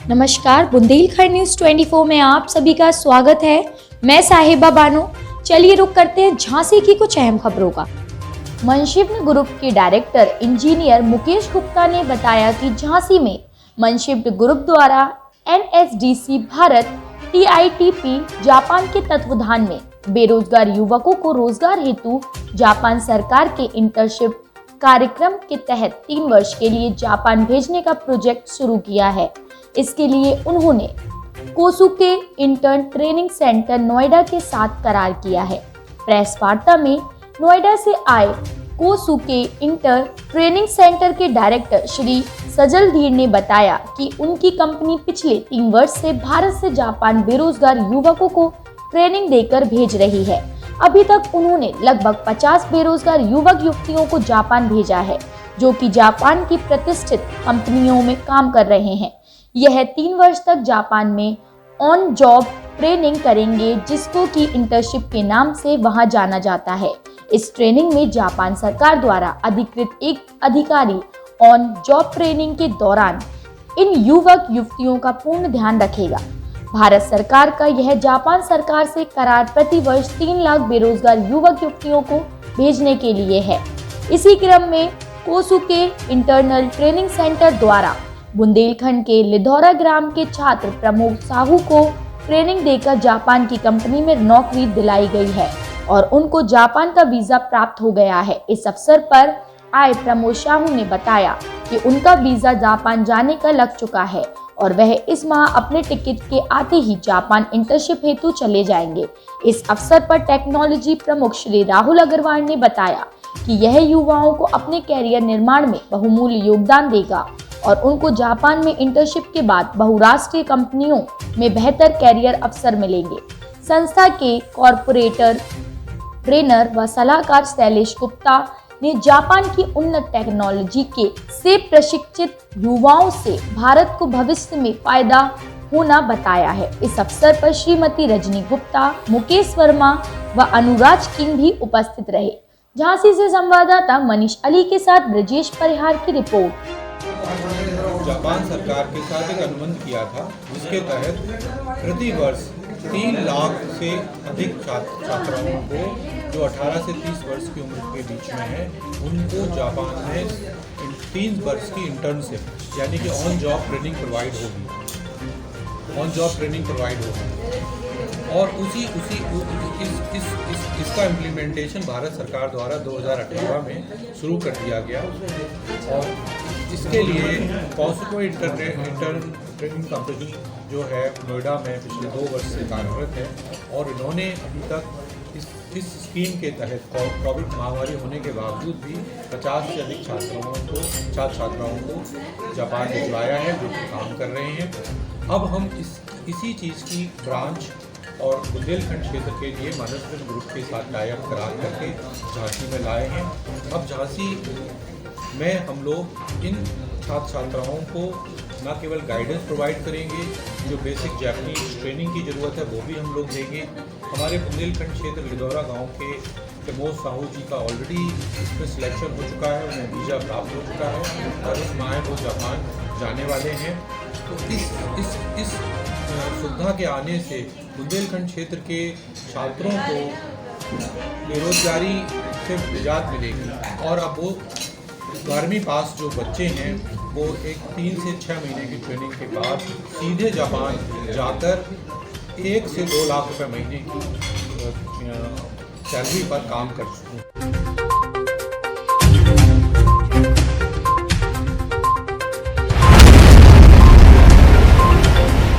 नमस्कार, बुंदेलखंड न्यूज 24 में आप सभी का स्वागत है। मैं साहिबा बानो। चलिए रुक करते हैं झांसी की कुछ अहम खबरों का। मनशिफ्ट ग्रुप के डायरेक्टर इंजीनियर मुकेश गुप्ता ने बताया कि झांसी में मनशिफ्ट ग्रुप द्वारा NSDC भारत TITP जापान के तत्वाधान में बेरोजगार युवकों को रोजगार हेतु जापान सरकार के इंटर्नशिप कार्यक्रम के तहत 3 वर्ष के लिए जापान भेजने का प्रोजेक्ट शुरू किया है। इसके लिए उन्होंने कोसुके इंटर्न ट्रेनिंग सेंटर नोएडा के साथ करार किया है। प्रेस वार्ता में नोएडा से आए कोसुके इंटर ट्रेनिंग सेंटर के डायरेक्टर श्री सजल धीर ने बताया कि उनकी कंपनी पिछले 3 वर्ष से भारत से जापान बेरोजगार युवकों को ट्रेनिंग देकर भेज रही है। अभी तक उन्होंने लगभग 50 बेरोजगार युवक युवतियों को जापान भेजा है, जो कि जापान की प्रतिष्ठित कंपनियों में काम कर रहे हैं। यह 3 वर्ष तक जापान में ऑन जॉब ट्रेनिंग करेंगे, जिसको कि इंटर्नशिप के नाम से वहां जाना जाता है। इस ट्रेनिंग में जापान सरकार द्वारा अधिकृत एक अधिकारी ऑन जॉब ट्रेनिंग के दौरान इन युवक युवतियों का पूर्ण ध्यान रखेगा। भारत सरकार का यह जापान सरकार से करार प्रति वर्ष 3 लाख बेरोजगार युवक युवतियों को भेजने के लिए है। इसी क्रम में कोसुके इंटरनल ट्रेनिंग सेंटर द्वारा बुंदेलखंड के लिधौरा ग्राम के छात्र प्रमोद साहू को ट्रेनिंग देकर जापान की कंपनी में नौकरी दिलाई गई है और उनको जापान का वीजा प्राप्त हो गया है। इस अवसर पर आए प्रमोद साहू ने बताया कि उनका वीजा जापान जाने का लग चुका है और वह इस माह अपने टिकट के आते ही जापान इंटर्नशिप हेतु चले जाएंगे। इस अवसर पर टेक्नोलॉजी प्रमुख श्री राहुल अग्रवाल ने बताया कि यह युवाओं को अपने कैरियर निर्माण में बहुमूल्य योगदान देगा और उनको जापान में इंटर्नशिप के बाद बहुराष्ट्रीय कंपनियों में बेहतर कैरियर अवसर मिलेंगे। संस्था के कॉर्पोरेटर ट्रेनर व सलाहकार शैलेश गुप्ता ने जापान की उन्नत टेक्नोलॉजी के से प्रशिक्षित युवाओं से भारत को भविष्य में फायदा होना बताया है। इस अवसर पर श्रीमती रजनी गुप्ता, मुकेश वर्मा व अनुराज किंग भी उपस्थित रहे। झांसी से संवाददाता मनीष अली के साथ ब्रजेश परिहार की रिपोर्ट। जापान सरकार के साथ एक अनुबंध किया था, जिसके तहत प्रति वर्ष 3 लाख से अधिक छात्राओं को जो 18 से 30 वर्ष की उम्र के बीच में है, उनको जापान में 3 वर्ष की इंटर्नशिप यानी कि ऑन जॉब ट्रेनिंग प्रोवाइड होगी और इसका इम्प्लीमेंटेशन भारत सरकार द्वारा 2018 में शुरू कर दिया गया और इसके लिए कोसुको इंटर्न ट्रेनिंग कंपनी जो है नोएडा में पिछले 2 वर्ष से कार्यरत है और इन्होंने अभी तक इस स्कीम के तहत कोविड महामारी होने के बावजूद भी 50 से अधिक छात्राओं को जापान भिजवाया है, जो कि काम कर रहे हैं। अब हम इसी चीज़ की ब्रांच और बुंदेलखंड क्षेत्र के लिए मैनेजमेंट ग्रुप के साथ टाइप करार करके झांसी में लाए हैं। अब झांसी में हम लोग इन छात्राओं को न केवल गाइडेंस प्रोवाइड करेंगे, जो बेसिक जापानीज ट्रेनिंग की ज़रूरत है वो भी हम लोग देंगे। हमारे बुंदेलखंड क्षेत्र लिधौरा गांव के प्रमोद साहू जी का ऑलरेडी इसमें सिलेक्शन हो चुका है, उन्हें वीज़ा प्राप्त हो चुका है और इस माह वो जापान जाने वाले हैं। तो इस सुविधा के आने से बुंदेलखंड क्षेत्र के छात्रों को बेरोजगारी से निजात मिलेगी और अब वो 12वीं पास जो बच्चे हैं वो एक 3 से 6 महीने की ट्रेनिंग के बाद सीधे जापान जाकर 1 से 2 लाख रुपए महीने की सैलरी पर काम कर सकते हैं।